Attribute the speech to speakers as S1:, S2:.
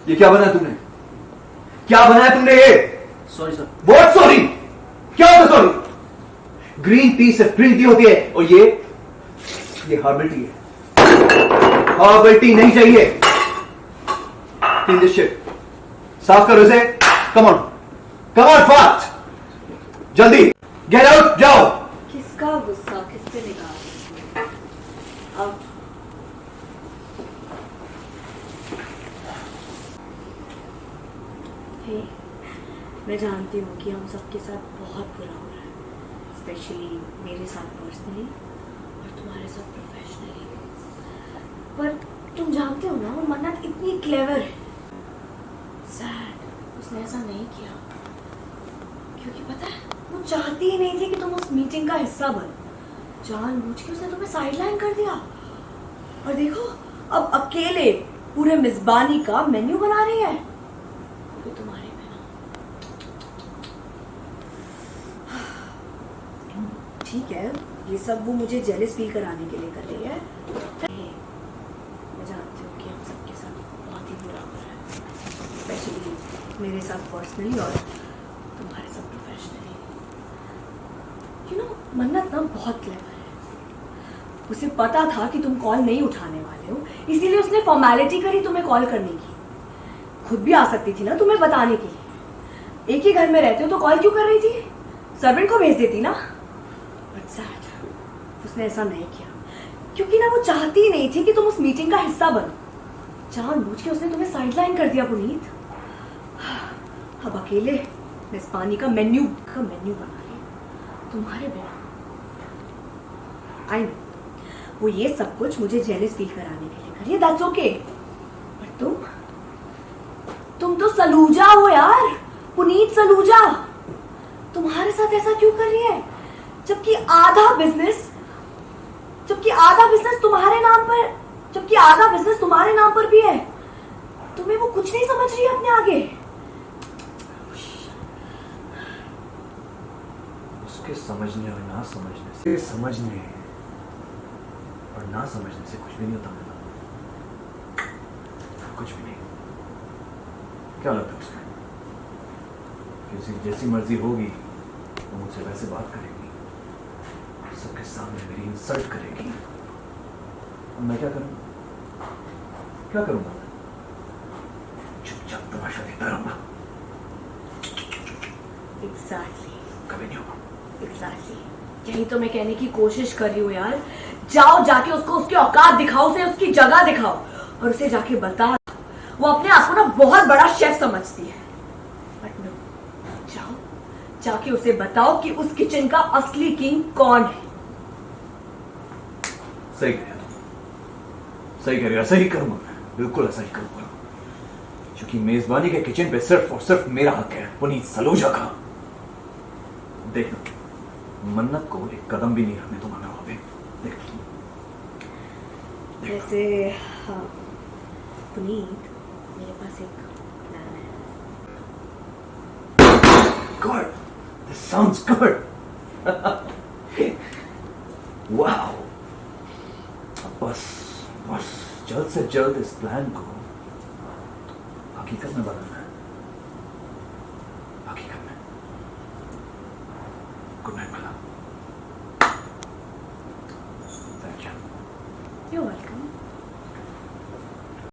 S1: ये क्या बनाया तुमने? क्या बनाया तुमने ये?
S2: Sorry sir.
S1: What sorry? क्या होता सॉरी? ग्रीन टी से ग्रीन टी होती है और ये हर्बल टी है। हर्बल टी नहीं चाहिए। Clean this shit. साफ करो इसे। कम ऑन फास्ट, जल्दी गेट आउट, जाओ।
S3: किसका गुस्सा किस पे निकाल? आउट। हे, मैं जानती हूँ कि हम सबके साथ बहुत बुरा हो रहा है, स्पेशली मेरे साथ पर्सनली और तुम्हारे साथ प्रोफेशनली। पर तुम जानते हो ना, वो मन्नत इतनी क्लेवर है। सैड, उसने ऐसा नहीं किया क्योंकि पता है वो चाहती ही नहीं थी कि तुम उस मीटिंग का हिस्सा बनो। जानबूझ के उसने तुम्हें साइडलाइन कर दिया और देखो अब अकेले पूरे मिज़बानी का मेन्यू बना रही है, वो भी तुम्हारे बिना। ठीक है, ये सब वो मुझे जेलस फील कराने के लिए कर रही है। मैं जानती हूँ कि हम सबके साथ बहुत ही बुरा हो रहा है, स्पेशली मेरे साथ पर्सनली और तुम्हारे साथ प्रोफेशनली। यू नो, मन्नत ना बहुत क्लेवर है। उसे पता था कि तुम कॉल नहीं उठाने वाले हो, इसीलिए उसने फॉर्मेलिटी करी तुम्हें कॉल करने की। खुद भी आ सकती थी ना तुम्हें बताने की। एक ही घर में रहते हो तो कॉल क्यों कर रही थी? सर्वेंट को भेज देती ना। बट सैड, उसने ऐसा नहीं किया क्योंकि ना वो चाहती ही नहीं थी कि तुम उस मीटिंग का हिस्सा बनो। जानबूझ के उसने तुम्हें साइडलाइन कर दिया पुनीत। अब अकेले मेज़बानी का मेन्यू बना रही है तुम्हारे बिना। आई नो वो ये सब कुछ मुझे जेलस फील कराने के लिए करिए, दैट्स ओके। बट तुम तो सलूजा हो यार, पुनीत सलूजा। तुम्हारे साथ ऐसा क्यों कर रही है जबकि आधा बिजनेस तुम्हारे नाम पर भी है। तुम्हें वो कुछ नहीं समझ रही है अपने आगे।
S1: उसके समझने और ना समझने से कुछ भी नहीं होता मेरा। कुछ भी नहीं। क्या लगता है उसका? कि उसे जैसी मर्जी होगी वो मुझसे वैसे बात करेगी, सबके सामने मेरी इंसल्ट करेगी और मैं क्या करूंगा? चुपचाप तमाशा देखता रहूंगा।
S3: एग्जैक्टली,
S1: कभी नहीं होगा।
S3: एग्जैक्टली, यही तो मैं कहने की कोशिश कर रही हूँ यार। जाओ जाके उसको उसकी औकात दिखाओ, उसे उसकी जगह दिखाओ और उसे जाके बता। वो अपने आप को ना बहुत बड़ा शेफ समझती है, बट नो, जाओ जाके उसे बताओ कि उस किचन का असली किंग कौन है।
S1: सही कह रही, ऐसा ही करूंगा मैं, बिल्कुल ऐसा ही करूंगा, क्योंकि मेजबानी के किचन पे सिर्फ और सिर्फ मेरा हक है, पुनीत सलूजा का। देखना, मन्नत को एक कदम भी नहीं रखने दूंगा मैं वहां पे।
S3: वैसे हाँ पुनीत, मेरे पास एक प्लान है।
S1: Good, this sounds good. Wow. बस जल्द से जल्द इस प्लान को हकीकत में बदलना है। हकीकत में। गुड नाइट भला। Thank you.
S3: You're welcome.